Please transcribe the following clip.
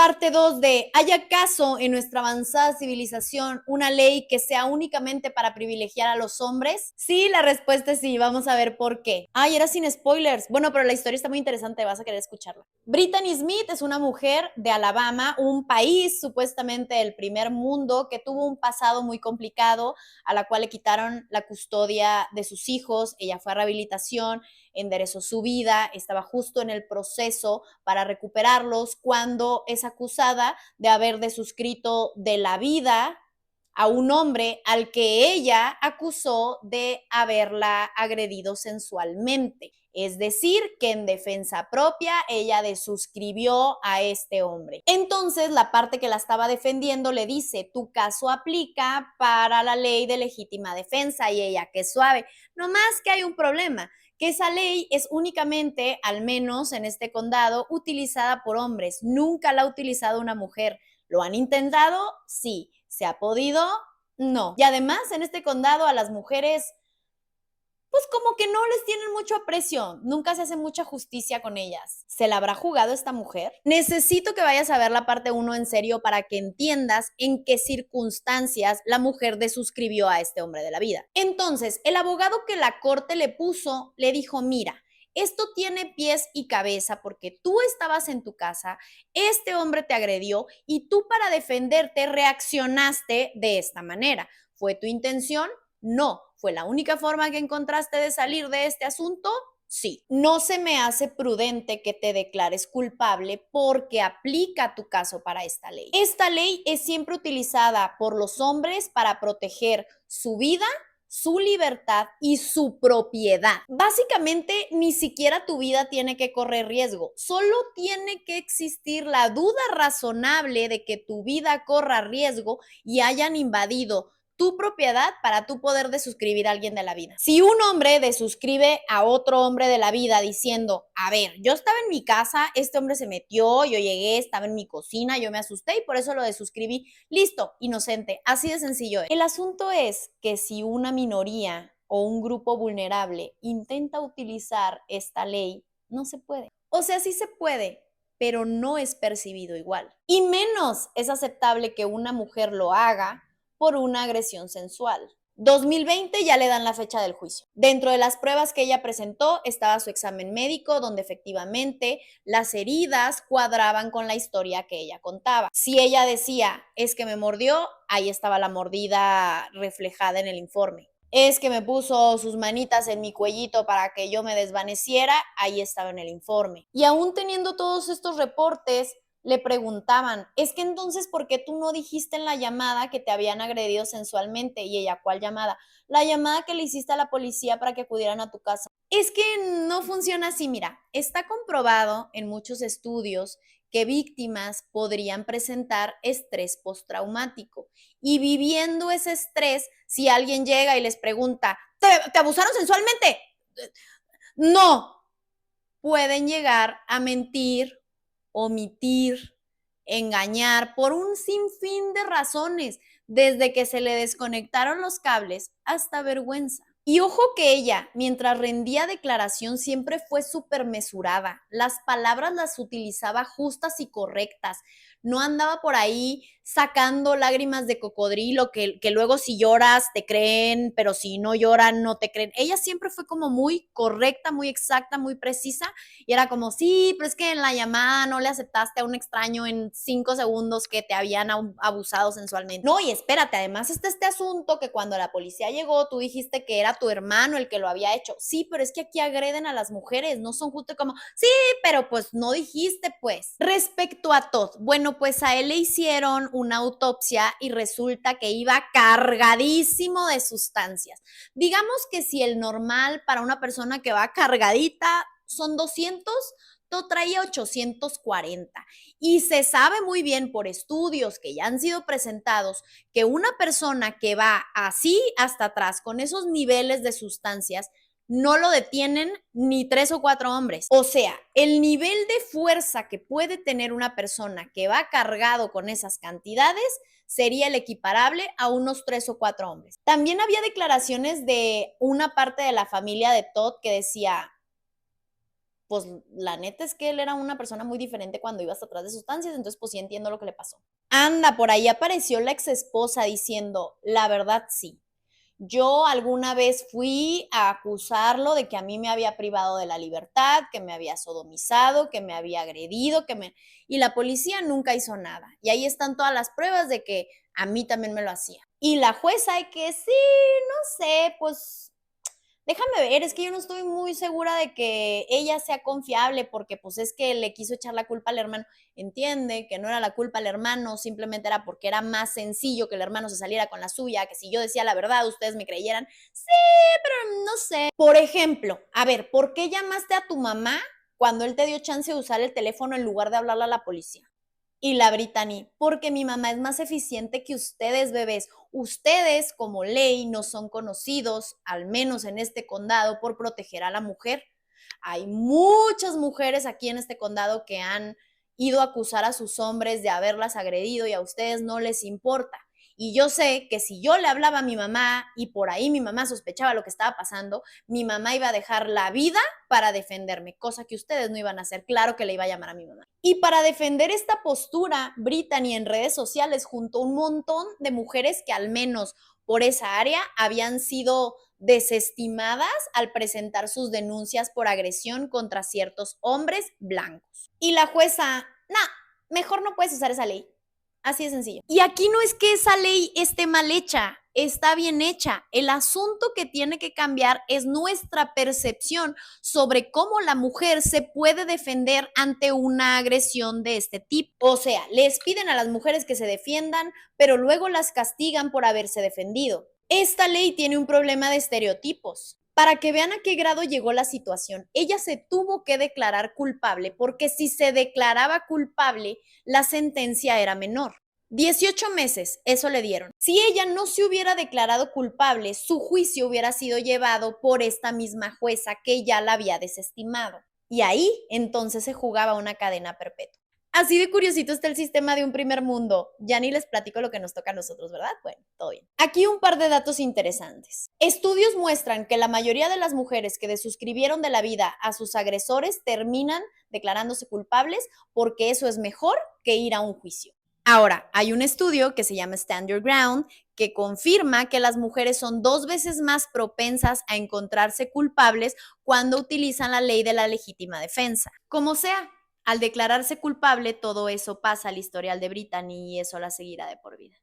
Parte 2 de, ¿hay acaso en nuestra avanzada civilización una ley que sea únicamente para privilegiar a los hombres? Sí, la respuesta es sí, vamos a ver por qué. Ay, era sin spoilers. Bueno, pero la historia está muy interesante, vas a querer escucharla. Brittany Smith es una mujer de Alabama, un país supuestamente del primer mundo que tuvo un pasado muy complicado, a la cual le quitaron la custodia de sus hijos, ella fue a rehabilitación, enderezó su vida, estaba justo en el proceso para recuperarlos cuando es acusada de haber desuscrito de la vida a un hombre al que ella acusó de haberla agredido sensualmente. Es decir, que en defensa propia ella desuscribió a este hombre. Entonces, la parte que la estaba defendiendo le dice, tu caso aplica para la ley de legítima defensa, y ella, qué suave. No más que hay un problema, que esa ley es únicamente, al menos en este condado, utilizada por hombres. Nunca la ha utilizado una mujer. ¿Lo han intentado? Sí. ¿Se ha podido? No. Y además, en este condado a las mujeres, pues como que no les tienen mucho aprecio, nunca se hace mucha justicia con ellas. ¿Se la habrá jugado esta mujer? Necesito que vayas a ver la parte 1 en serio para que entiendas en qué circunstancias la mujer desuscribió a este hombre de la vida. Entonces, el abogado que la corte le puso le dijo, mira, esto tiene pies y cabeza porque tú estabas en tu casa, este hombre te agredió y tú para defenderte reaccionaste de esta manera. ¿Fue tu intención? No. ¿Fue la única forma que encontraste de salir de este asunto? Sí. No se me hace prudente que te declares culpable porque aplica tu caso para esta ley. Esta ley es siempre utilizada por los hombres para proteger su vida, su libertad y su propiedad. Básicamente, ni siquiera tu vida tiene que correr riesgo. Solo tiene que existir la duda razonable de que tu vida corra riesgo y hayan invadido tu propiedad para tú poder desuscribir a alguien de la vida. Si un hombre desuscribe a otro hombre de la vida diciendo, a ver, yo estaba en mi casa, este hombre se metió, yo llegué, estaba en mi cocina, yo me asusté y por eso lo desuscribí, listo, inocente, así de sencillo. El asunto es que si una minoría o un grupo vulnerable intenta utilizar esta ley, no se puede. O sea, sí se puede, pero no es percibido igual. Y menos es aceptable que una mujer lo haga por una agresión sensual. 2020 ya le dan la fecha del juicio. Dentro de las pruebas que ella presentó estaba su examen médico, donde efectivamente las heridas cuadraban con la historia que ella contaba. Si ella decía, es que me mordió, ahí estaba la mordida reflejada en el informe. Es que me puso sus manitas en mi cuellito para que yo me desvaneciera, ahí estaba en el informe. Y aún teniendo todos estos reportes, le preguntaban, es que entonces, ¿por qué tú no dijiste en la llamada que te habían agredido sensualmente? Y ella, ¿cuál llamada? La llamada que le hiciste a la policía para que acudieran a tu casa. Es que no funciona así, mira, está comprobado en muchos estudios que víctimas podrían presentar estrés postraumático y viviendo ese estrés, si alguien llega y les pregunta, ¿te abusaron sensualmente? No, pueden llegar a mentir, omitir, engañar por un sinfín de razones, desde que se le desconectaron los cables hasta vergüenza. Y ojo que ella, mientras rendía declaración, siempre fue súper mesurada. Las palabras las utilizaba justas y correctas. No andaba por ahí sacando lágrimas de cocodrilo, que luego si lloras te creen, pero si no lloran no te creen. Ella siempre fue como muy correcta, muy exacta, muy precisa, y era como, sí, pero es que en la llamada no le aceptaste a un extraño en 5 segundos que te habían abusado sensualmente. No, y espérate, además está este asunto que cuando la policía llegó, tú dijiste que era tu hermano el que lo había hecho. Sí, pero es que aquí agreden a las mujeres, no son justo como, sí, pero pues no dijiste pues. Respecto a Todd, bueno, pues a él le hicieron una autopsia y resulta que iba cargadísimo de sustancias. Digamos que si el normal para una persona que va cargadita son 200, Todd traía 840. Y se sabe muy bien por estudios que ya han sido presentados que una persona que va así hasta atrás con esos niveles de sustancias no lo detienen ni 3 o 4 hombres. O sea, el nivel de fuerza que puede tener una persona que va cargado con esas cantidades sería el equiparable a unos 3 o 4 hombres. También había declaraciones de una parte de la familia de Todd que decía, pues la neta es que él era una persona muy diferente cuando iba hasta atrás de sustancias, entonces pues sí entiendo lo que le pasó. Anda, por ahí apareció la ex esposa diciendo, la verdad sí. Yo alguna vez fui a acusarlo de que a mí me había privado de la libertad, que me había sodomizado, que me había agredido, y la policía nunca hizo nada. Y ahí están todas las pruebas de que a mí también me lo hacía. Y la jueza de que sí, no sé, pues déjame ver, es que yo no estoy muy segura de que ella sea confiable porque pues es que le quiso echar la culpa al hermano. Entiende que no era la culpa al hermano, simplemente era porque era más sencillo que el hermano se saliera con la suya, que si yo decía la verdad ustedes me creyeran. Sí, pero no sé. Por ejemplo, a ver, ¿por qué llamaste a tu mamá cuando él te dio chance de usar el teléfono en lugar de hablarle a la policía? Y la Brittany, porque mi mamá es más eficiente que ustedes, bebés. Ustedes, como ley, no son conocidos, al menos en este condado, por proteger a la mujer. Hay muchas mujeres aquí en este condado que han ido a acusar a sus hombres de haberlas agredido y a ustedes no les importa. Y yo sé que si yo le hablaba a mi mamá y por ahí mi mamá sospechaba lo que estaba pasando, mi mamá iba a dejar la vida para defenderme, cosa que ustedes no iban a hacer. Claro que le iba a llamar a mi mamá. Y para defender esta postura, Brittany en redes sociales juntó un montón de mujeres que al menos por esa área habían sido desestimadas al presentar sus denuncias por agresión contra ciertos hombres blancos. Y la jueza, mejor no puedes usar esa ley. Así de sencillo. Y aquí no es que esa ley esté mal hecha, está bien hecha. El asunto que tiene que cambiar es nuestra percepción sobre cómo la mujer se puede defender ante una agresión de este tipo. O sea, les piden a las mujeres que se defiendan, pero luego las castigan por haberse defendido. Esta ley tiene un problema de estereotipos. Para que vean a qué grado llegó la situación, ella se tuvo que declarar culpable porque si se declaraba culpable, la sentencia era menor. 18 meses, eso le dieron. Si ella no se hubiera declarado culpable, su juicio hubiera sido llevado por esta misma jueza que ya la había desestimado. Y ahí entonces se jugaba una cadena perpetua. Así de curiosito está el sistema de un primer mundo. Ya ni les platico lo que nos toca a nosotros, ¿verdad? Bueno, todo bien. Aquí un par de datos interesantes. Estudios muestran que la mayoría de las mujeres que desuscribieron de la vida a sus agresores terminan declarándose culpables porque eso es mejor que ir a un juicio. Ahora, hay un estudio que se llama Stand Your Ground que confirma que las mujeres son 2 veces más propensas a encontrarse culpables cuando utilizan la ley de la legítima defensa. Como sea, al declararse culpable, todo eso pasa al historial de Brittany y eso la seguirá de por vida.